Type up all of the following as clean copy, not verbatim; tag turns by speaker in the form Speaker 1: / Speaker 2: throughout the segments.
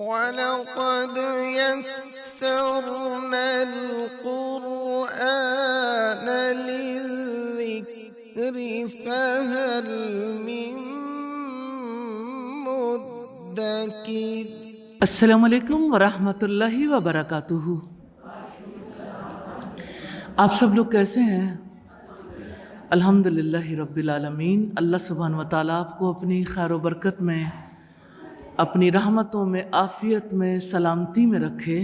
Speaker 1: وَلَقَدْ يَسَّرْنَا الْقُرْآنَ لِلذِّكْرِ فَهَلْ مِن مُّدَّكِرٍ۔
Speaker 2: السلام علیکم ورحمۃ اللہ وبرکاتہ۔ آپ سب لوگ کیسے ہیں؟ الحمدللہ رب العالمین۔ اللہ سبحانہ و تعالیٰ آپ کو اپنی خیر و برکت میں، اپنی رحمتوں میں، عافیت میں، سلامتی میں رکھے،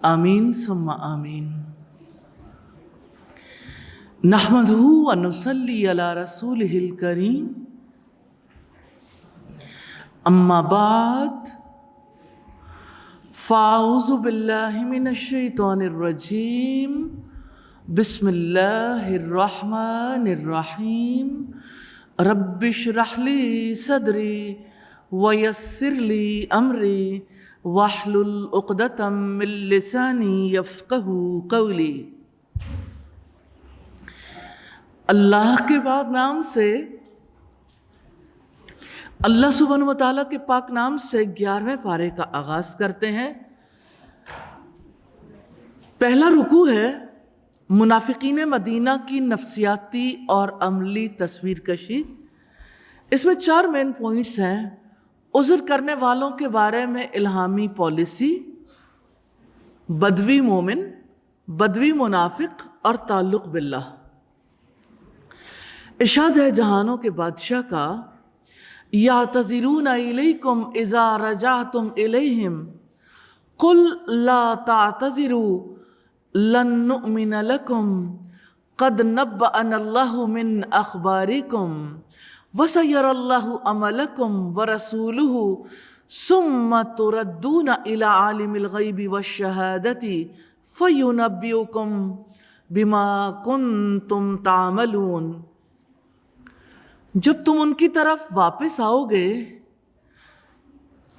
Speaker 2: آمین ثم آمین۔ نحمدہ ونصلی علی رسولہ الکریم، اما بعد فاعوذ باللہ من الشیطان الرجیم، بسم اللہ الرحمن الرحیم۔ رب اشرح لی صدری ویسر لی امری واحلل عقدۃ من لسانی یفقہوا قولی۔ اللہ کے پاک نام سے، اللہ سبحانہ و تعالیٰ کے پاک نام سے 11ویں پارے کا آغاز کرتے ہیں۔ پہلا رکوع ہے منافقین مدینہ کی نفسیاتی اور عملی تصویر کشی۔ اس میں 4 مین پوائنٹس ہیں۔ عذر کرنے والوں کے بارے میں الہامی پالیسی، بدوی مومن، بدوی منافق اور تعلق باللہ۔ ارشاد ہے جہانوں کے بادشاہ کا، یعتذرون الیکم اذا رجعتم الیہم قل لا تعتذروا لن نؤمن لکم قد نبأنا اللہ من اخبارکم وسیری اللہ عملکم ورسولہ ثم تردون الی عالم الغیب والشہادۃ فینبئکم بما کنتم تعملون۔ جب تم ان کی طرف واپس آؤ گے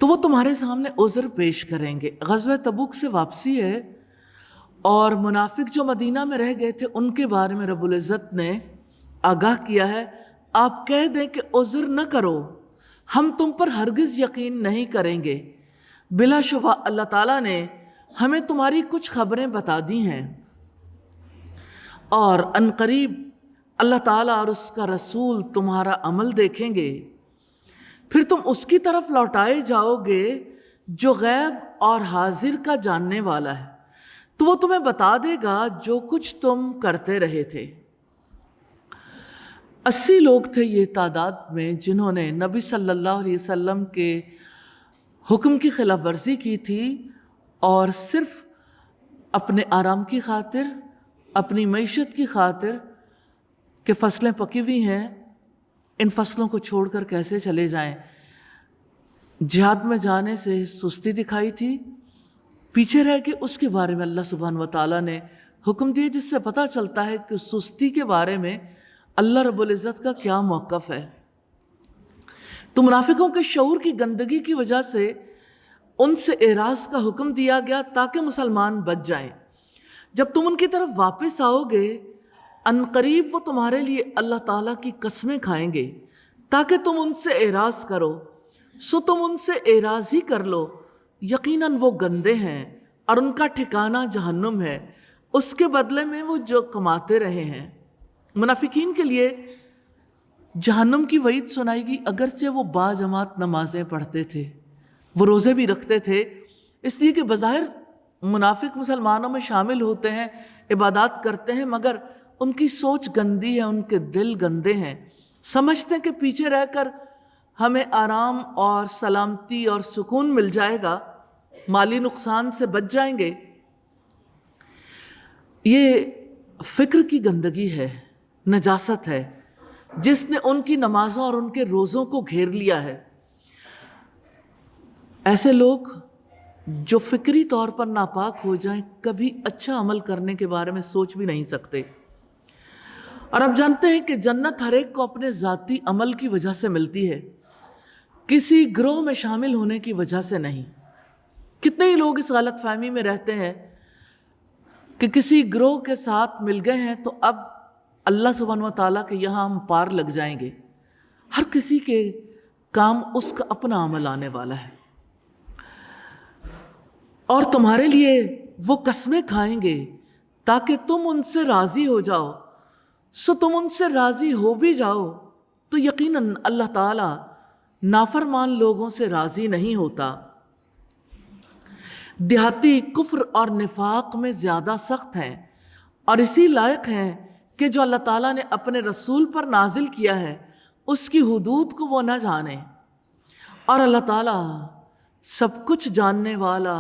Speaker 2: تو وہ تمہارے سامنے عذر پیش کریں گے۔ غزوہ تبوک سے واپسی ہے اور منافق جو مدینہ میں رہ گئے تھے ان کے بارے میں رب العزت نے آگاہ کیا ہے، آپ کہہ دیں کہ عذر نہ کرو، ہم تم پر ہرگز یقین نہیں کریں گے۔ بلا شبہ اللہ تعالیٰ نے ہمیں تمہاری کچھ خبریں بتا دی ہیں اور عنقریب اللہ تعالیٰ اور اس کا رسول تمہارا عمل دیکھیں گے، پھر تم اس کی طرف لوٹائے جاؤ گے جو غیب اور حاضر کا جاننے والا ہے، تو وہ تمہیں بتا دے گا جو کچھ تم کرتے رہے تھے۔ 80 لوگ تھے یہ تعداد میں جنہوں نے نبی صلی اللہ علیہ وسلم کے حکم کی خلاف ورزی کی تھی اور صرف اپنے آرام کی خاطر، اپنی معیشت کی خاطر کہ فصلیں پکی ہوئی ہیں، ان فصلوں کو چھوڑ کر کیسے چلے جائیں، جہاد میں جانے سے سستی دکھائی تھی، پیچھے رہ کے اس کے بارے میں اللہ سبحانہ و تعالیٰ نے حکم دیا، جس سے پتہ چلتا ہے کہ سستی کے بارے میں اللہ رب العزت کا کیا موقف ہے۔ تو منافقوں کے شعور کی گندگی کی وجہ سے ان سے اعراض کا حکم دیا گیا تاکہ مسلمان بچ جائیں۔ جب تم ان کی طرف واپس آؤ گے عنقریب وہ تمہارے لیے اللہ تعالیٰ کی قسمیں کھائیں گے تاکہ تم ان سے اعراض کرو، سو تم ان سے اعراض ہی کر لو، یقیناً وہ گندے ہیں اور ان کا ٹھکانہ جہنم ہے، اس کے بدلے میں وہ جو کماتے رہے ہیں۔ منافقین کے لیے جہنم کی وعید سنائی گئی، اگرچہ وہ باجماعت نمازیں پڑھتے تھے، وہ روزے بھی رکھتے تھے، اس لیے کہ بظاہر منافق مسلمانوں میں شامل ہوتے ہیں، عبادات کرتے ہیں، مگر ان کی سوچ گندی ہے، ان کے دل گندے ہیں، سمجھتے ہیں کہ پیچھے رہ کر ہمیں آرام اور سلامتی اور سکون مل جائے گا، مالی نقصان سے بچ جائیں گے۔ یہ فکر کی گندگی ہے، نجاست ہے، جس نے ان کی نمازوں اور ان کے روزوں کو گھیر لیا ہے۔ ایسے لوگ جو فکری طور پر ناپاک ہو جائیں کبھی اچھا عمل کرنے کے بارے میں سوچ بھی نہیں سکتے۔ اور اب جانتے ہیں کہ جنت ہر ایک کو اپنے ذاتی عمل کی وجہ سے ملتی ہے، کسی گروہ میں شامل ہونے کی وجہ سے نہیں۔ کتنے ہی لوگ اس غلط فہمی میں رہتے ہیں کہ کسی گروہ کے ساتھ مل گئے ہیں تو اب اللہ سبحانہ و تعالیٰ کے یہاں ہم پار لگ جائیں گے۔ ہر کسی کے کام اس کا اپنا عمل آنے والا ہے۔ اور تمہارے لیے وہ قسمیں کھائیں گے تاکہ تم ان سے راضی ہو جاؤ، سو تم ان سے راضی ہو بھی جاؤ تو یقیناً اللہ تعالیٰ نافرمان لوگوں سے راضی نہیں ہوتا۔ دیہاتی کفر اور نفاق میں زیادہ سخت ہیں اور اسی لائق ہیں کہ جو اللہ تعالیٰ نے اپنے رسول پر نازل کیا ہے اس کی حدود کو وہ نہ جانیں، اور اللہ تعالیٰ سب کچھ جاننے والا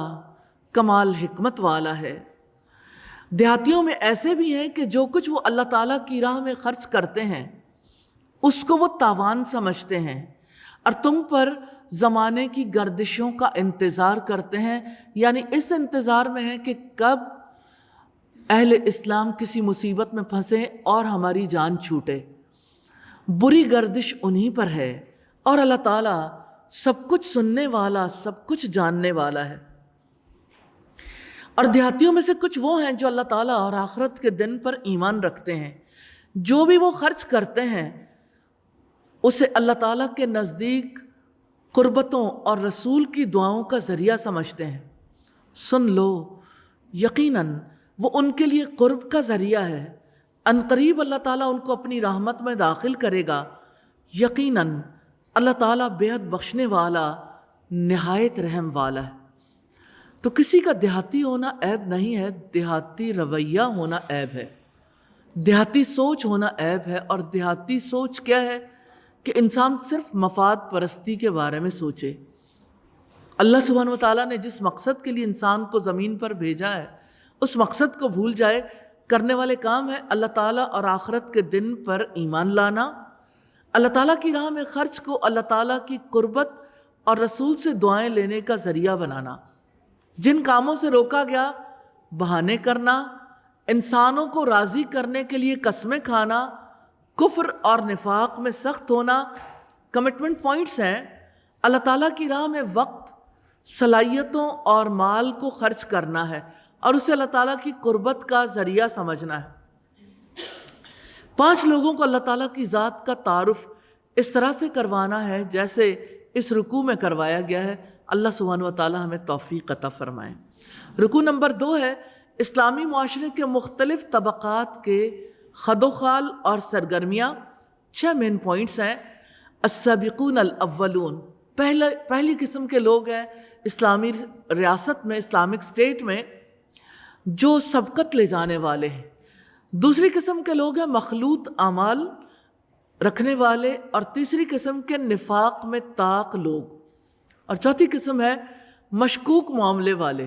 Speaker 2: کمال حکمت والا ہے۔ دیہاتیوں میں ایسے بھی ہیں کہ جو کچھ وہ اللہ تعالیٰ کی راہ میں خرچ کرتے ہیں اس کو وہ تاوان سمجھتے ہیں، اور تم پر زمانے کی گردشوں کا انتظار کرتے ہیں، یعنی اس انتظار میں ہے کہ کب اہل اسلام کسی مصیبت میں پھنسے اور ہماری جان چھوٹے۔ بری گردش انہی پر ہے، اور اللہ تعالیٰ سب کچھ سننے والا سب کچھ جاننے والا ہے۔ اور دیہاتیوں میں سے کچھ وہ ہیں جو اللہ تعالیٰ اور آخرت کے دن پر ایمان رکھتے ہیں، جو بھی وہ خرچ کرتے ہیں اسے اللہ تعالیٰ کے نزدیک قربتوں اور رسول کی دعاؤں کا ذریعہ سمجھتے ہیں۔ سن لو، یقیناً وہ ان کے لیے قرب کا ذریعہ ہے، ان قریب اللہ تعالیٰ ان کو اپنی رحمت میں داخل کرے گا، یقیناً اللہ تعالیٰ بے حد بخشنے والا نہایت رحم والا ہے۔ تو کسی کا دیہاتی ہونا عیب نہیں ہے، دیہاتی رویہ ہونا عیب ہے، دیہاتی سوچ ہونا عیب ہے۔ اور دیہاتی سوچ کیا ہے کہ انسان صرف مفاد پرستی کے بارے میں سوچے۔ اللہ سبحانہ و تعالیٰ نے جس مقصد کے لیے انسان کو زمین پر بھیجا ہے اس مقصد کو بھول جائے۔ کرنے والے کام ہے اللہ تعالیٰ اور آخرت کے دن پر ایمان لانا، اللہ تعالیٰ کی راہ میں خرچ کو اللہ تعالیٰ کی قربت اور رسول سے دعائیں لینے کا ذریعہ بنانا۔ جن کاموں سے روکا گیا بہانے کرنا، انسانوں کو راضی کرنے کے لیے قسمیں کھانا، کفر اور نفاق میں سخت ہونا، کمٹمنٹ پوائنٹس ہیں۔ اللہ تعالیٰ کی راہ میں وقت، صلاحیتوں اور مال کو خرچ کرنا ہے اور اسے اللہ تعالیٰ کی قربت کا ذریعہ سمجھنا ہے۔ 5 لوگوں کو اللہ تعالیٰ کی ذات کا تعارف اس طرح سے کروانا ہے جیسے اس رکوع میں کروایا گیا ہے۔ اللہ سبحانہ و تعالیٰ ہمیں توفیق عطا فرمائے۔ رکوع نمبر 2 ہے اسلامی معاشرے کے مختلف طبقات کے خد و خال اور سرگرمیاں۔ 6 مین پوائنٹس ہیں۔ السابقون الاولون، پہلی قسم کے لوگ ہیں اسلامی ریاست میں، اسلامک اسٹیٹ میں، جو سبقت لے جانے والے ہیں۔ دوسری قسم کے لوگ ہیں مخلوط اعمال رکھنے والے، اور تیسری قسم کے نفاق میں طاق لوگ، اور چوتھی قسم ہے مشکوک معاملے والے۔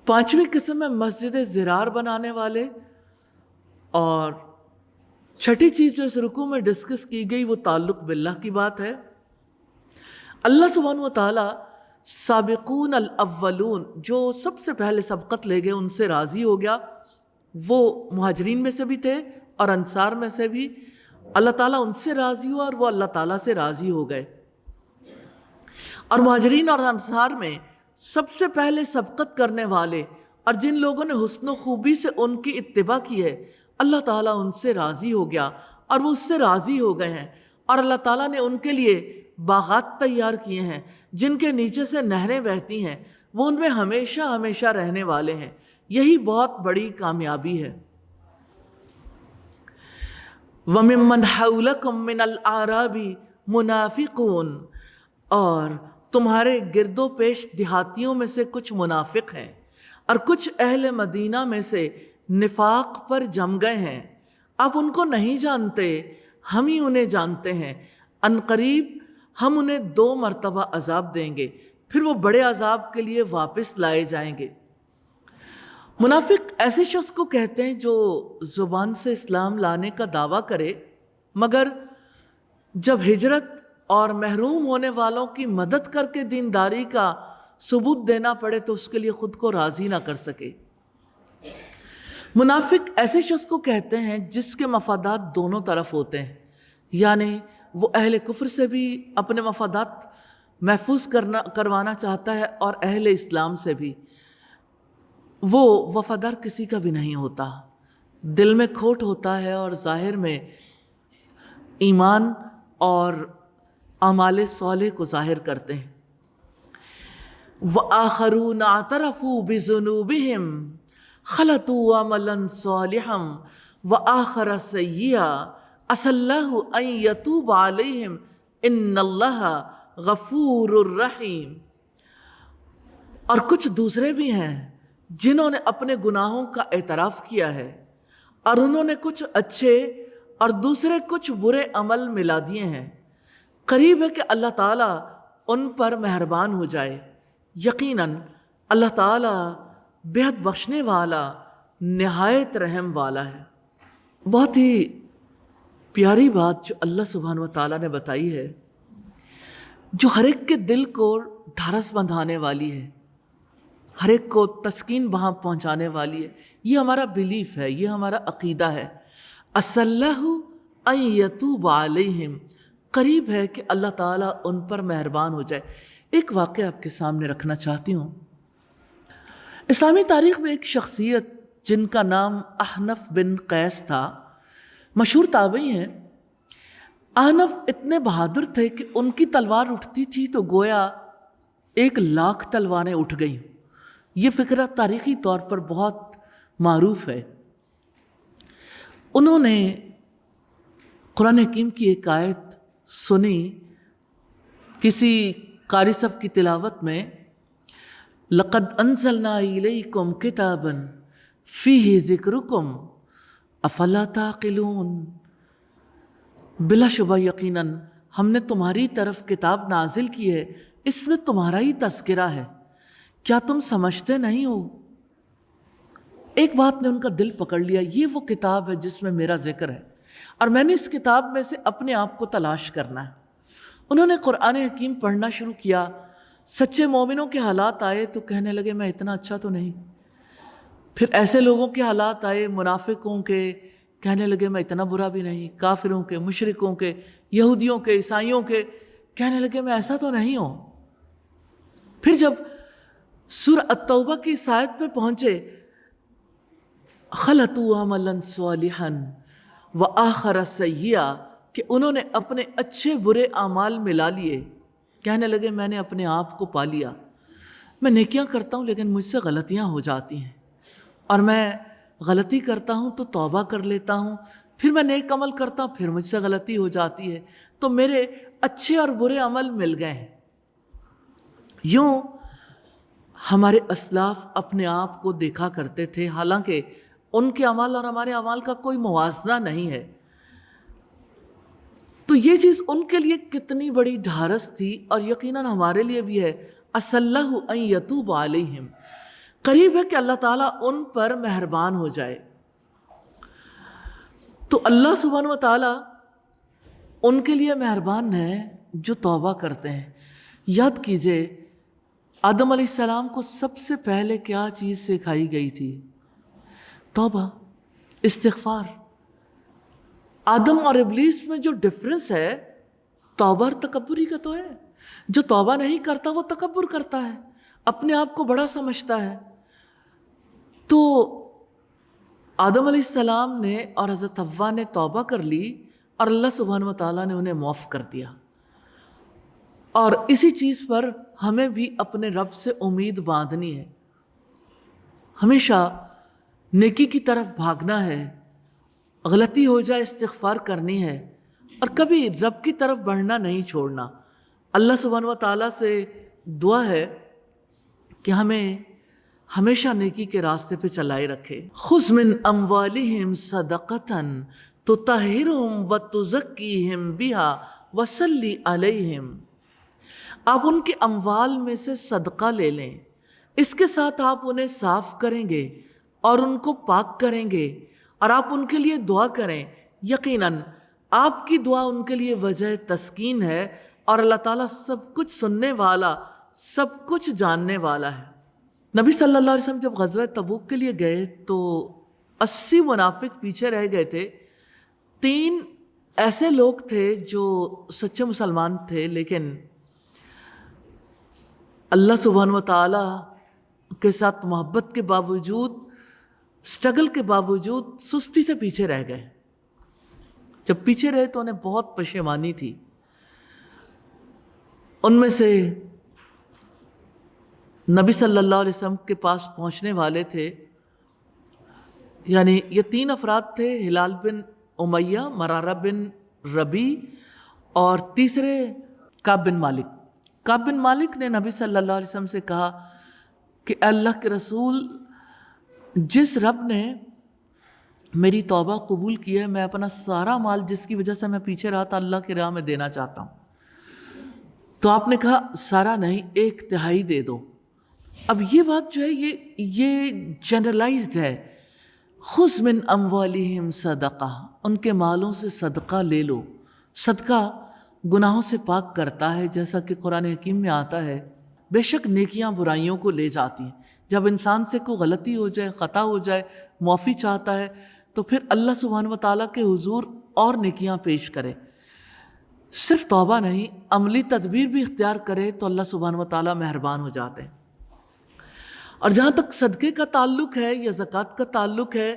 Speaker 2: 5ویں قسم ہے مسجد زرار بنانے والے، اور چھٹی چیز جو اس رکوع میں ڈسکس کی گئی وہ تعلق باللہ کی بات ہے۔ اللہ سبحانہ و تعالیٰ سابقون الاولون، جو سب سے پہلے سبقت لے گئے ان سے راضی ہو گیا۔ وہ مہاجرین میں سے بھی تھے اور انصار میں سے بھی، اللہ تعالیٰ ان سے راضی ہوا اور وہ اللہ تعالیٰ سے راضی ہو گئے۔ اور مہاجرین اور انصار میں سب سے پہلے سبقت کرنے والے اور جن لوگوں نے حسن و خوبی سے ان کی اتباع کی ہے، اللہ تعالیٰ ان سے راضی ہو گیا اور وہ اس سے راضی ہو گئے ہیں، اور اللہ تعالیٰ نے ان کے لیے باغات تیار کیے ہیں جن کے نیچے سے نہریں بہتی ہیں، وہ ان میں ہمیشہ ہمیشہ رہنے والے ہیں۔ یہی بہت بڑی کامیابی ہے۔ وَمِمَّنْ حَوْلَكُمْ مِنَ الْأَعْرَابِ مُنَافِقُونَ، اور تمہارے گرد و پیش دیہاتیوں میں سے کچھ منافق ہیں اور کچھ اہل مدینہ میں سے نفاق پر جم گئے ہیں۔ آپ ان کو نہیں جانتے، ہم ہی انہیں جانتے ہیں۔ ان قریب ہم انہیں 2 مرتبہ عذاب دیں گے، پھر وہ بڑے عذاب کے لیے واپس لائے جائیں گے۔ منافق ایسے شخص کو کہتے ہیں جو زبان سے اسلام لانے کا دعویٰ کرے، مگر جب ہجرت اور محروم ہونے والوں کی مدد کر کے دینداری کا ثبوت دینا پڑے تو اس کے لیے خود کو راضی نہ کر سکے۔ منافق ایسے شخص کو کہتے ہیں جس کے مفادات دونوں طرف ہوتے ہیں، یعنی وہ اہل کفر سے بھی اپنے مفادات محفوظ کروانا چاہتا ہے اور اہل اسلام سے بھی۔ وہ وفادار کسی کا بھی نہیں ہوتا، دل میں کھوٹ ہوتا ہے اور ظاہر میں ایمان اور اعمال صالح کو ظاہر کرتے ہیں۔ وآخرون اعترفوا بذنوبهم خلطوا عملا صالحا وآخر سیئا عسى اللہ ان یتوب علیہم ان اللہ غفور الرحیم۔ اور کچھ دوسرے بھی ہیں جنہوں نے اپنے گناہوں کا اعتراف کیا ہے اور انہوں نے کچھ اچھے اور دوسرے کچھ برے عمل ملا دیے ہیں، قریب ہے کہ اللہ تعالیٰ ان پر مہربان ہو جائے، یقیناً اللہ تعالیٰ بہت بخشنے والا نہایت رحم والا ہے۔ بہت ہی پیاری بات جو اللہ سبحانہ و تعالیٰ نے بتائی ہے، جو ہر ایک کے دل کو ڈھارس بندھانے والی ہے، ہر ایک کو تسکین وہاں پہنچانے والی ہے۔ یہ ہمارا بلیف ہے، یہ ہمارا عقیدہ ہے۔ عسى اللہ ان یتوب علیہم، قریب ہے کہ اللہ تعالیٰ ان پر مہربان ہو جائے۔ ایک واقعہ آپ کے سامنے رکھنا چاہتی ہوں۔ اسلامی تاریخ میں ایک شخصیت جن کا نام احنف بن قیس تھا، مشہور تابعی ہیں۔ احنف اتنے بہادر تھے کہ ان کی تلوار اٹھتی تھی تو گویا 1,00,000 تلواریں اٹھ گئیں۔ یہ فکرہ تاریخی طور پر بہت معروف ہے۔ انہوں نے قرآن حکیم کی ایک آیت سنی کسی قاری صاحب کی تلاوت میں، لَقَدْ أَنزَلْنَا إِلَيْكُمْ كِتَابًا فِيهِ ذِكْرُكُمْ أَفَلَا تَعْقِلُونَ، بلا شبہ یقیناً ہم نے تمہاری طرف کتاب نازل کی ہے، اس میں تمہارا ہی تذکرہ ہے، کیا تم سمجھتے نہیں ہو؟ ایک بات نے ان کا دل پکڑ لیا، یہ وہ کتاب ہے جس میں میرا ذکر ہے اور میں نے اس کتاب میں سے اپنے آپ کو تلاش کرنا ہے۔ انہوں نے قرآن حکیم پڑھنا شروع کیا، سچے مومنوں کے حالات آئے تو کہنے لگے میں اتنا اچھا تو نہیں، پھر ایسے لوگوں کے حالات آئے منافقوں کے، کہنے لگے میں اتنا برا بھی نہیں، کافروں کے، مشرکوں کے، یہودیوں کے، عیسائیوں کے، کہنے لگے میں ایسا تو نہیں ہوں۔ پھر جب سورہ التوبہ کی اس آیت پہ پہنچے، خلطوا عملا صالحا وآخر سیئا، کہ انہوں نے اپنے اچھے برے اعمال ملا لیے، کہنے لگے میں نے اپنے آپ کو پا لیا، میں نیکیاں کرتا ہوں لیکن مجھ سے غلطیاں ہو جاتی ہیں، اور میں غلطی کرتا ہوں تو توبہ کر لیتا ہوں، پھر میں نیک عمل کرتا ہوں پھر مجھ سے غلطی ہو جاتی ہے، تو میرے اچھے اور برے عمل مل گئے ہیں۔ یوں ہمارے اسلاف اپنے آپ کو دیکھا کرتے تھے، حالانکہ ان کے اعمال اور ہمارے اعمال کا کوئی موازنہ نہیں ہے۔ تو یہ چیز ان کے لیے کتنی بڑی ڈھارس تھی، اور یقیناً ہمارے لیے بھی ہے۔ عسى اللہ ان یتوب علیہم، قریب ہے کہ اللہ تعالیٰ ان پر مہربان ہو جائے۔ تو اللہ سبحانہ و تعالیٰ ان کے لیے مہربان ہے جو توبہ کرتے ہیں۔ یاد کیجئے آدم علیہ السلام کو سب سے پہلے کیا چیز سکھائی گئی تھی؟ توبہ، استغفار۔ آدم اور ابلیس میں جو ڈفرنس ہے توبہ اور تکبری کا تو ہے۔ جو توبہ نہیں کرتا وہ تکبر کرتا ہے، اپنے آپ کو بڑا سمجھتا ہے۔ تو آدم علیہ السلام نے اور حضرت حوا نے توبہ کر لی اور اللہ سبحانہ و تعالیٰ نے انہیں معاف کر دیا۔ اور اسی چیز پر ہمیں بھی اپنے رب سے امید باندھنی ہے، ہمیشہ نیکی کی طرف بھاگنا ہے، غلطی ہو جائے استغفار کرنی ہے، اور کبھی رب کی طرف بڑھنا نہیں چھوڑنا۔ اللہ سبحانہ و تعالیٰ سے دعا ہے کہ ہمیں ہمیشہ نیکی کے راستے پہ چلائے رکھے۔ خذ من اموالہم صدقۃ تطہرہم وتزکیہم بہا وصلی علیہم، آپ ان کے اموال میں سے صدقہ لے لیں، اس کے ساتھ آپ انہیں صاف کریں گے اور ان کو پاک کریں گے، اور آپ ان کے لیے دعا کریں، یقیناً آپ کی دعا ان کے لیے وجہ تسکین ہے، اور اللہ تعالیٰ سب کچھ سننے والا، سب کچھ جاننے والا ہے۔ نبی صلی اللہ علیہ وسلم جب غزوہ تبوک کے لیے گئے تو 80 منافق پیچھے رہ گئے تھے۔ 3 ایسے لوگ تھے جو سچے مسلمان تھے، لیکن اللہ سبحانہ و تعالیٰ کے ساتھ محبت کے باوجود، سٹرگل کے باوجود سستی سے پیچھے رہ گئے۔ جب پیچھے رہے تو انہیں بہت پشیمانی تھی۔ ان میں سے نبی صلی اللہ علیہ وسلم کے پاس پہنچنے والے تھے، یعنی یہ 3 افراد تھے، ہلال بن امیہ، مرارہ بن ربی اور تیسرے کعب بن مالک۔ کعب بن مالک نے نبی صلی اللہ علیہ وسلم سے کہا کہ اے اللہ کے رسول، جس رب نے میری توبہ قبول کی ہے، میں اپنا سارا مال جس کی وجہ سے میں پیچھے رہا تھا اللہ کی راہ میں دینا چاہتا ہوں۔ تو آپ نے کہا سارا نہیں، 1/3 دے دو۔ اب یہ بات جو ہے یہ جنرلائزڈ ہے، خذ من اموالہم صدقہ، ان کے مالوں سے صدقہ لے لو۔ صدقہ گناہوں سے پاک کرتا ہے، جیسا کہ قرآن حکیم میں آتا ہے بے شک نیکیاں برائیوں کو لے جاتی ہیں۔ جب انسان سے کوئی غلطی ہو جائے، خطا ہو جائے، معافی چاہتا ہے تو پھر اللہ سبحانہ و تعالیٰ کے حضور اور نیکیاں پیش کرے، صرف توبہ نہیں، عملی تدبیر بھی اختیار کرے تو اللہ سبحانہ و تعالیٰ مہربان ہو جاتے ہیں۔ اور جہاں تک صدقے کا تعلق ہے یا زکوٰۃ کا تعلق ہے،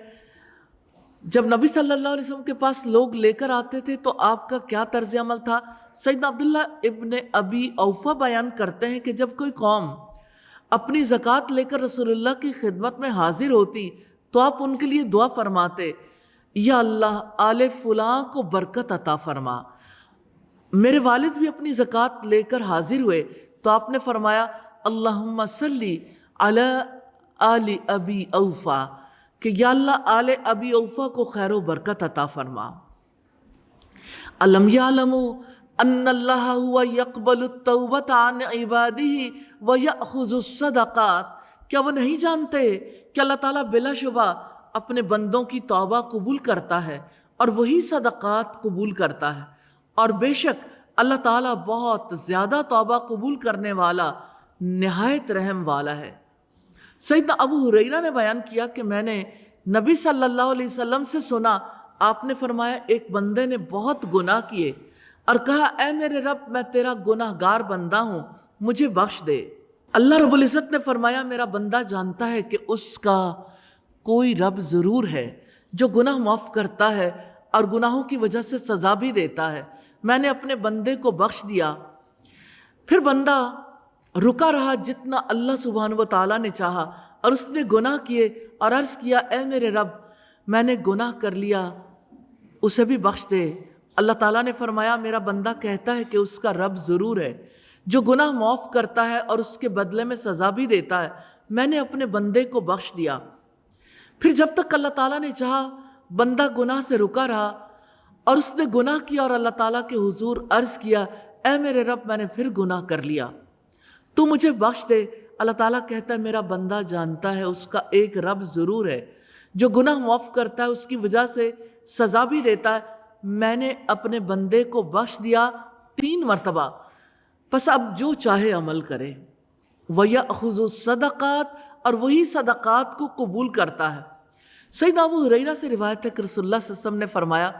Speaker 2: جب نبی صلی اللہ علیہ وسلم کے پاس لوگ لے کر آتے تھے تو آپ کا کیا طرز عمل تھا؟ سیدنا عبداللہ ابن ابی اوفا بیان کرتے ہیں کہ جب کوئی قوم اپنی زکوٰۃ لے کر رسول اللہ کی خدمت میں حاضر ہوتی تو آپ ان کے لیے دعا فرماتے، یا اللہ آل فلاں کو برکت عطا فرما۔ میرے والد بھی اپنی زکوٰۃ لے کر حاضر ہوئے تو آپ نے فرمایا اللہم صلی علی آل ابی اوفا، کہ یا اللہ آل ابی اوفا کو خیر و برکت عطا فرما۔ الم یعلموا ان اللہ ہوا یقبل التوبۃ عن عبادہ ویأخذ الصدقات، کیا وہ نہیں جانتے کہ اللہ تعالیٰ بلا شبہ اپنے بندوں کی توبہ قبول کرتا ہے اور وہی صدقات قبول کرتا ہے، اور بے شک اللہ تعالیٰ بہت زیادہ توبہ قبول کرنے والا، نہایت رحم والا ہے۔ سیدنا ابو ہریرہ نے بیان کیا کہ میں نے نبی صلی اللہ علیہ وسلم سے سنا، آپ نے فرمایا ایک بندے نے بہت گناہ کیے اور کہا اے میرے رب، میں تیرا گناہ گار بندہ ہوں، مجھے بخش دے۔ اللہ رب العزت نے فرمایا میرا بندہ جانتا ہے کہ اس کا کوئی رب ضرور ہے جو گناہ معاف کرتا ہے اور گناہوں کی وجہ سے سزا بھی دیتا ہے، میں نے اپنے بندے کو بخش دیا۔ پھر بندہ رکا رہا جتنا اللہ سبحانہ و تعالیٰ نے چاہا، اور اس نے گناہ کیے اور عرض کیا اے میرے رب، میں نے گناہ کر لیا، اسے بھی بخش دے۔ اللہ تعالیٰ نے فرمایا میرا بندہ کہتا ہے کہ اس کا رب ضرور ہے جو گناہ معاف کرتا ہے اور اس کے بدلے میں سزا بھی دیتا ہے، میں نے اپنے بندے کو بخش دیا۔ پھر جب تک اللہ تعالیٰ نے چاہا بندہ گناہ سے رکا رہا، اور اس نے گناہ کیا اور اللہ تعالیٰ کے حضور عرض کیا اے میرے رب، میں نے پھر گناہ کر لیا، تو مجھے بخش دے۔ اللہ تعالیٰ کہتا ہے میرا بندہ جانتا ہے اس کا ایک رب ضرور ہے جو گناہ معاف کرتا ہے، اس کی وجہ سے سزا بھی دیتا ہے، میں نے اپنے بندے کو بخش دیا 3 مرتبہ، پس اب جو چاہے عمل کرے۔ وَيَأْخُذُ الصَّدَقَاتِ، اور وہی صدقات کو قبول کرتا ہے۔ سیدنا ابو ہریرہ سے روایت ہے کہ رسول اللہ صلی اللہ علیہ وسلم نے فرمایا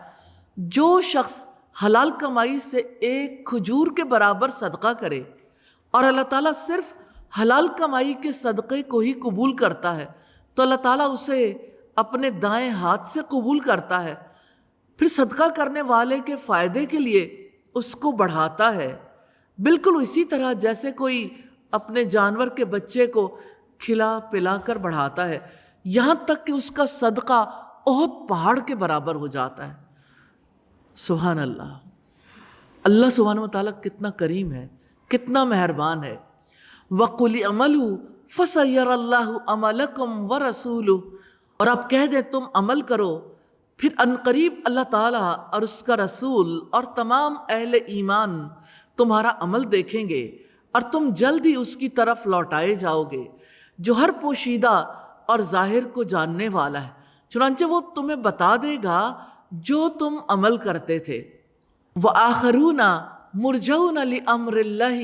Speaker 2: جو شخص حلال کمائی سے ایک کھجور کے برابر صدقہ کرے اور اللہ تعالیٰ صرف حلال کمائی کے صدقے کو ہی قبول کرتا ہے تو اللہ تعالیٰ اسے اپنے دائیں ہاتھ سے قبول کرتا ہے، پھر صدقہ کرنے والے کے فائدے کے لیے اس کو بڑھاتا ہے، بالکل اسی طرح جیسے کوئی اپنے جانور کے بچے کو کھلا پلا کر بڑھاتا ہے، یہاں تک کہ اس کا صدقہ احد پہاڑ کے برابر ہو جاتا ہے۔ سبحان اللہ، اللہ سبحانہ و تعالیٰ کتنا کریم ہے، کتنا مہربان ہے۔ وَقُلِ اعْمَلُوا فَسَيَرَى اللَّهُ عَمَلَكُمْ وَرَسُولُهُ، اور آپ کہہ دیں تم عمل کرو، پھر عنقریب اللہ تعالیٰ اور اس کا رسول اور تمام اہل ایمان تمہارا عمل دیکھیں گے اور تم جلد ہی اس کی طرف لوٹائے جاؤ گے جو ہر پوشیدہ اور ظاہر کو جاننے والا ہے، چنانچہ وہ تمہیں بتا دے گا جو تم عمل کرتے تھے۔ وَآخَرُونَ مُرْجَوْنَ لِأَمْرِ اللَّهِ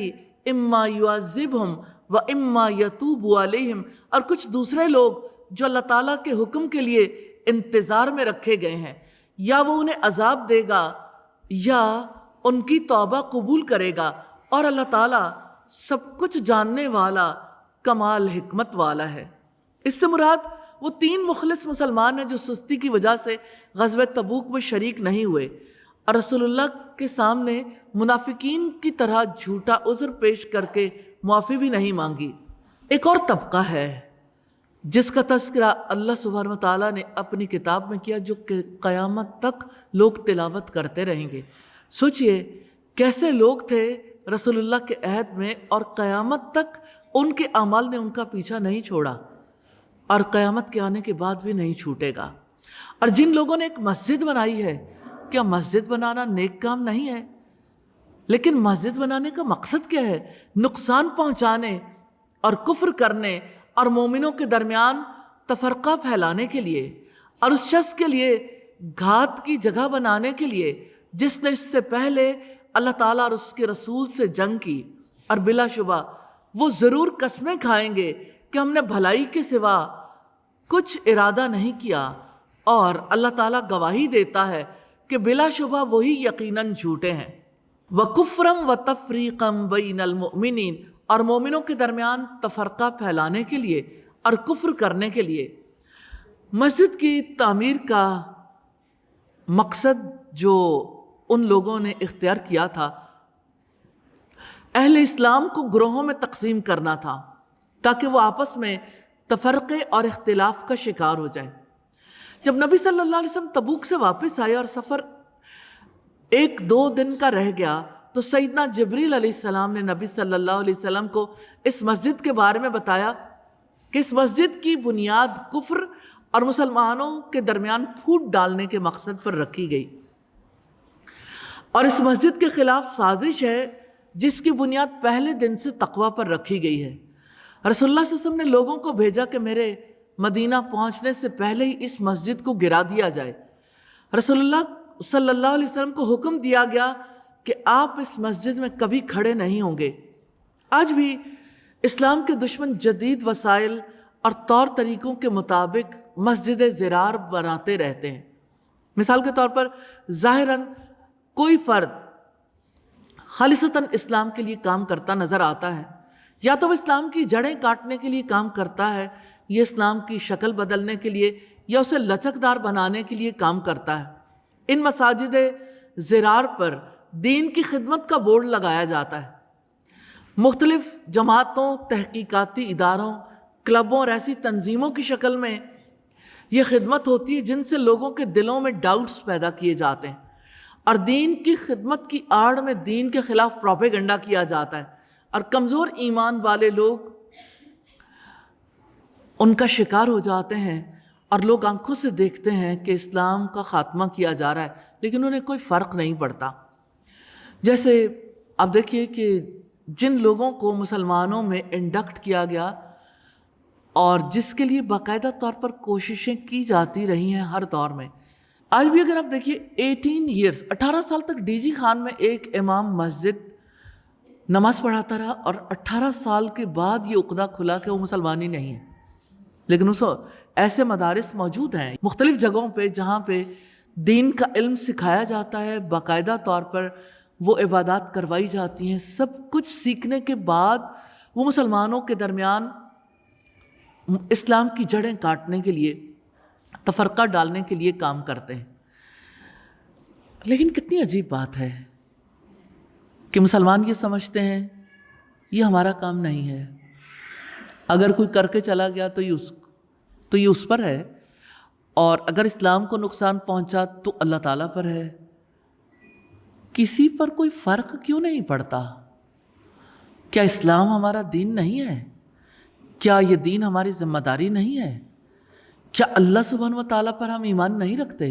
Speaker 2: إِمَّا يُعَذِّبْهُمْ وَإِمَّا يَتُوبُ عَلَيْهِمْ، اور کچھ دوسرے لوگ جو اللہ تعالیٰ کے حکم کے لیے انتظار میں رکھے گئے ہیں، یا وہ انہیں عذاب دے گا یا ان کی توبہ قبول کرے گا، اور اللہ تعالیٰ سب کچھ جاننے والا، کمال حکمت والا ہے۔ اس سے مراد وہ 3 مخلص مسلمان ہیں جو سستی کی وجہ سے غزوہ تبوک میں شریک نہیں ہوئے اور رسول اللہ کے سامنے منافقین کی طرح جھوٹا عذر پیش کر کے معافی بھی نہیں مانگی۔ ایک اور طبقہ ہے جس کا تذکرہ اللہ سبحانہ و تعالیٰ نے اپنی کتاب میں کیا، جو کہ قیامت تک لوگ تلاوت کرتے رہیں گے۔ سوچئے کیسے لوگ تھے رسول اللہ کے عہد میں، اور قیامت تک ان کے اعمال نے ان کا پیچھا نہیں چھوڑا، اور قیامت کے آنے کے بعد بھی نہیں چھوٹے گا۔ اور جن لوگوں نے ایک مسجد بنائی ہے، کیا مسجد بنانا نیک کام نہیں ہے؟ لیکن مسجد بنانے کا مقصد کیا ہے؟ نقصان پہنچانے اور کفر کرنے اور مومنوں کے درمیان تفرقہ پھیلانے کے لیے، اور اس شخص کے لیے گھات کی جگہ بنانے کے لیے جس نے اس سے پہلے اللہ تعالیٰ اور اس کے رسول سے جنگ کی، اور بلا شبہ وہ ضرور قسمیں کھائیں گے کہ ہم نے بھلائی کے سوا کچھ ارادہ نہیں کیا، اور اللہ تعالیٰ گواہی دیتا ہے کہ بلا شبہ وہی یقیناً جھوٹے ہیں۔ وَكُفْرًا وَتَفْرِيقًا بَيْنَ الْمُؤْمِنِينَ، اور مومنوں کے درمیان تفرقہ پھیلانے کے لیے اور کفر کرنے کے لیے۔ مسجد کی تعمیر کا مقصد جو ان لوگوں نے اختیار کیا تھا، اہل اسلام کو گروہوں میں تقسیم کرنا تھا تاکہ وہ آپس میں تفرقے اور اختلاف کا شکار ہو جائیں۔ جب نبی صلی اللہ علیہ وسلم تبوک سے واپس آئے اور سفر 1-2 دن کا رہ گیا، تو سیدنا جبریل علیہ السلام نے نبی صلی اللہ علیہ وسلم کو اس مسجد کے بارے میں بتایا کہ اس مسجد کی بنیاد کفر اور مسلمانوں کے درمیان پھوٹ ڈالنے کے مقصد پر رکھی گئی، اور اس مسجد کے خلاف سازش ہے جس کی بنیاد پہلے دن سے تقوی پر رکھی گئی ہے۔ رسول اللہ صلی اللہ علیہ وسلم نے لوگوں کو بھیجا کہ میرے مدینہ پہنچنے سے پہلے ہی اس مسجد کو گرا دیا جائے۔ رسول اللہ صلی اللہ علیہ وسلم کو حکم دیا گیا کہ آپ اس مسجد میں کبھی کھڑے نہیں ہوں گے۔ آج بھی اسلام کے دشمن جدید وسائل اور طور طریقوں کے مطابق مسجد زرار بناتے رہتے ہیں۔ مثال کے طور پر ظاہراً کوئی فرد خالصتاً اسلام کے لیے کام کرتا نظر آتا ہے، یا تو وہ اسلام کی جڑیں کاٹنے کے لیے کام کرتا ہے، یا اسلام کی شکل بدلنے کے لیے، یا اسے لچکدار بنانے کے لیے کام کرتا ہے۔ ان مساجد زرار پر دین کی خدمت کا بورڈ لگایا جاتا ہے۔ مختلف جماعتوں، تحقیقاتی اداروں، کلبوں اور ایسی تنظیموں کی شکل میں یہ خدمت ہوتی ہے جن سے لوگوں کے دلوں میں ڈاؤٹس پیدا کیے جاتے ہیں، اور دین کی خدمت کی آڑ میں دین کے خلاف پروپیگنڈا کیا جاتا ہے، اور کمزور ایمان والے لوگ ان کا شکار ہو جاتے ہیں، اور لوگ آنکھوں سے دیکھتے ہیں کہ اسلام کا خاتمہ کیا جا رہا ہے، لیکن انہیں کوئی فرق نہیں پڑتا۔ جیسے آپ دیکھیے کہ جن لوگوں کو مسلمانوں میں انڈکٹ کیا گیا اور جس کے لیے باقاعدہ طور پر کوششیں کی جاتی رہی ہیں ہر دور میں، آج بھی اگر آپ دیکھیے 18 سال تک ڈی جی خان میں ایک امام مسجد نماز پڑھاتا رہا، اور 18 سال کے بعد یہ عقدہ کھلا کہ وہ مسلمان ہی نہیں ہے، لیکن اس ایسے مدارس موجود ہیں مختلف جگہوں پہ جہاں پہ دین کا علم سکھایا جاتا ہے، باقاعدہ طور پر وہ عبادات کروائی جاتی ہیں۔ سب کچھ سیکھنے کے بعد وہ مسلمانوں کے درمیان اسلام کی جڑیں کاٹنے کے لیے، تفرقہ ڈالنے کے لیے کام کرتے ہیں۔ لیکن کتنی عجیب بات ہے کہ مسلمان یہ سمجھتے ہیں یہ ہمارا کام نہیں ہے، اگر کوئی کر کے چلا گیا تو یہ اس پر ہے، اور اگر اسلام کو نقصان پہنچا تو اللہ تعالیٰ پر ہے۔ کسی پر کوئی فرق کیوں نہیں پڑتا؟ کیا اسلام ہمارا دین نہیں ہے؟ کیا یہ دین ہماری ذمہ داری نہیں ہے؟ کیا اللہ سبحانہ و تعالیٰ پر ہم ایمان نہیں رکھتے؟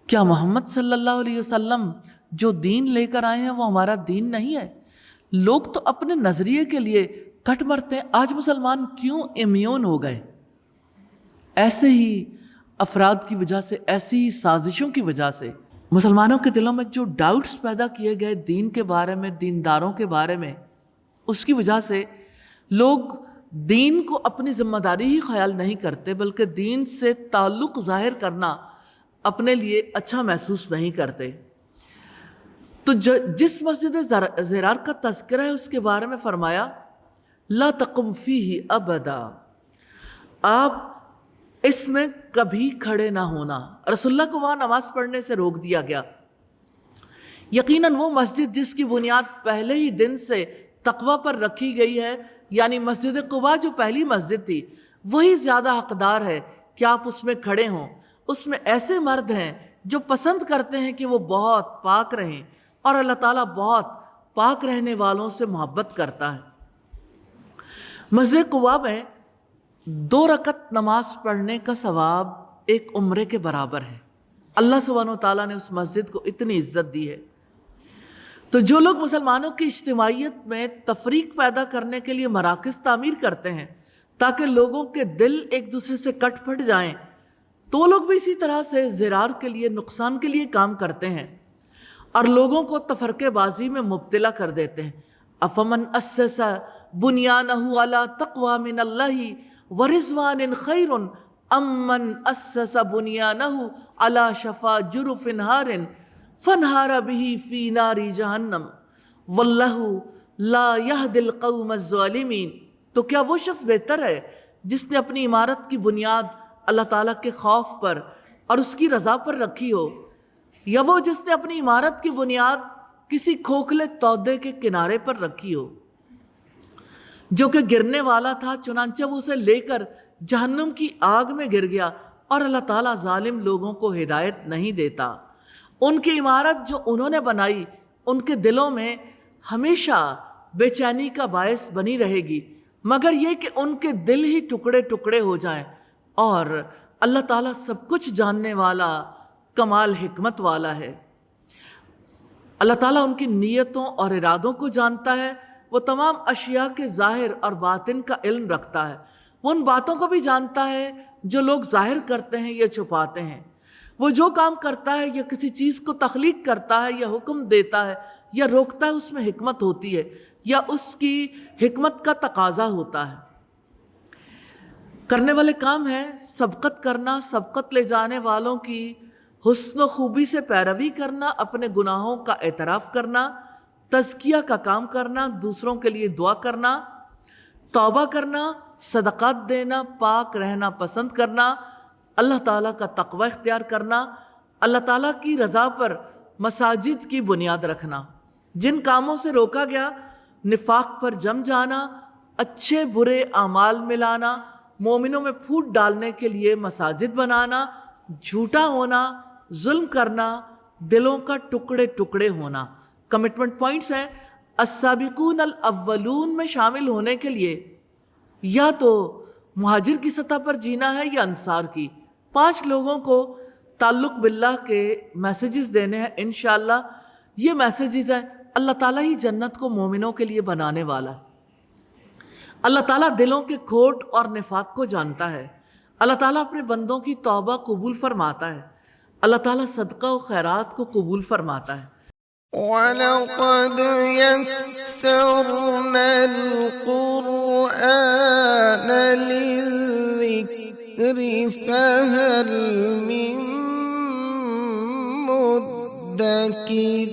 Speaker 2: کیا محمد صلی اللہ علیہ وسلم جو دین لے کر آئے ہیں وہ ہمارا دین نہیں ہے؟ لوگ تو اپنے نظریے کے لیے کٹ مرتے ہیں۔ آج مسلمان کیوں امیون ہو گئے؟ ایسے ہی افراد کی وجہ سے، ایسی ہی سازشوں کی وجہ سے مسلمانوں کے دلوں میں جو ڈاؤٹس پیدا کیے گئے دین کے بارے میں، دینداروں کے بارے میں، اس کی وجہ سے لوگ دین کو اپنی ذمہ داری ہی خیال نہیں کرتے، بلکہ دین سے تعلق ظاہر کرنا اپنے لیے اچھا محسوس نہیں کرتے۔ تو جس مسجد زرار کا تذکرہ ہے اس کے بارے میں فرمایا لا تقم فیہ ابدا، آپ اس میں کبھی کھڑے نہ ہونا۔ رسول اللہ کو وہاں نماز پڑھنے سے روک دیا گیا۔ یقیناً وہ مسجد جس کی بنیاد پہلے ہی دن سے تقوی پر رکھی گئی ہے، یعنی مسجد قباء جو پہلی مسجد تھی وہی زیادہ حقدار ہے کہ آپ اس میں کھڑے ہوں۔ اس میں ایسے مرد ہیں جو پسند کرتے ہیں کہ وہ بہت پاک رہیں، اور اللہ تعالیٰ بہت پاک رہنے والوں سے محبت کرتا ہے۔ مسجد قباء میں 2 رکعت نماز پڑھنے کا ثواب ایک عمرے کے برابر ہے۔ اللہ سبحانہ وتعالیٰ نے اس مسجد کو اتنی عزت دی ہے۔ تو جو لوگ مسلمانوں کی اجتماعیت میں تفریق پیدا کرنے کے لیے مراکز تعمیر کرتے ہیں تاکہ لوگوں کے دل ایک دوسرے سے کٹ پھٹ جائیں، تو وہ لوگ بھی اسی طرح سے ضرار کے لیے، نقصان کے لیے کام کرتے ہیں اور لوگوں کو تفرقے بازی میں مبتلا کر دیتے ہیں۔ افمن اسس بنیانہ علی تقوی من اللہ ورضوان خیر ام من اسس بنیانہ علی شفا جرف نہار فانہار بہ فی نار جہنم واللہ لا یہدی القوم الظالمین۔ تو کیا وہ شخص بہتر ہے جس نے اپنی عمارت کی بنیاد اللہ تعالیٰ کے خوف پر اور اس کی رضا پر رکھی ہو، یا وہ جس نے اپنی عمارت کی بنیاد کسی کھوکھلے تودے کے کنارے پر رکھی ہو جو کہ گرنے والا تھا، چنانچہ وہ اسے لے کر جہنم کی آگ میں گر گیا، اور اللہ تعالیٰ ظالم لوگوں کو ہدایت نہیں دیتا۔ ان کی عمارت جو انہوں نے بنائی ان کے دلوں میں ہمیشہ بے چینی کا باعث بنی رہے گی، مگر یہ کہ ان کے دل ہی ٹکڑے ٹکڑے ہو جائیں۔ اور اللہ تعالیٰ سب کچھ جاننے والا، کمال حکمت والا ہے۔ اللہ تعالیٰ ان کی نیتوں اور ارادوں کو جانتا ہے، وہ تمام اشیاء کے ظاہر اور باطن کا علم رکھتا ہے۔ وہ ان باتوں کو بھی جانتا ہے جو لوگ ظاہر کرتے ہیں یا چھپاتے ہیں۔ وہ جو کام کرتا ہے یا کسی چیز کو تخلیق کرتا ہے یا حکم دیتا ہے یا روکتا ہے، اس میں حکمت ہوتی ہے یا اس کی حکمت کا تقاضا ہوتا ہے۔ کرنے والے کام ہیں سبقت کرنا، سبقت لے جانے والوں کی حسن و خوبی سے پیروی کرنا، اپنے گناہوں کا اعتراف کرنا، تزکیہ کا کام کرنا، دوسروں کے لیے دعا کرنا، توبہ کرنا، صدقات دینا، پاک رہنا پسند کرنا، اللہ تعالیٰ کا تقوی اختیار کرنا، اللہ تعالیٰ کی رضا پر مساجد کی بنیاد رکھنا۔ جن کاموں سے روکا گیا، نفاق پر جم جانا، اچھے برے اعمال ملانا، مومنوں میں پھوٹ ڈالنے کے لیے مساجد بنانا، جھوٹا ہونا، ظلم کرنا، دلوں کا ٹکڑے ٹکڑے ہونا۔ کمٹمنٹ پوائنٹس ہیں السابقون الاولون میں شامل ہونے کے لیے یا تو مہاجر کی سطح پر جینا ہے یا انصار کی۔ 5 لوگوں کو تعلق باللہ کے میسیجز دینے ہیں انشاءاللہ۔ یہ میسیجز ہیں، اللہ تعالیٰ ہی جنت کو مومنوں کے لیے بنانے والا ہے۔ اللہ تعالیٰ دلوں کے کھوٹ اور نفاق کو جانتا ہے۔ اللہ تعالیٰ اپنے بندوں کی توبہ قبول فرماتا ہے۔ اللہ تعالیٰ صدقہ و خیرات کو قبول فرماتا ہے۔
Speaker 1: وَلَقَدْ يَسَّرْنَا الْقُرْآنَ لِلذِّكْرِ فَهَلْ مِن مُّدَّكِرٍ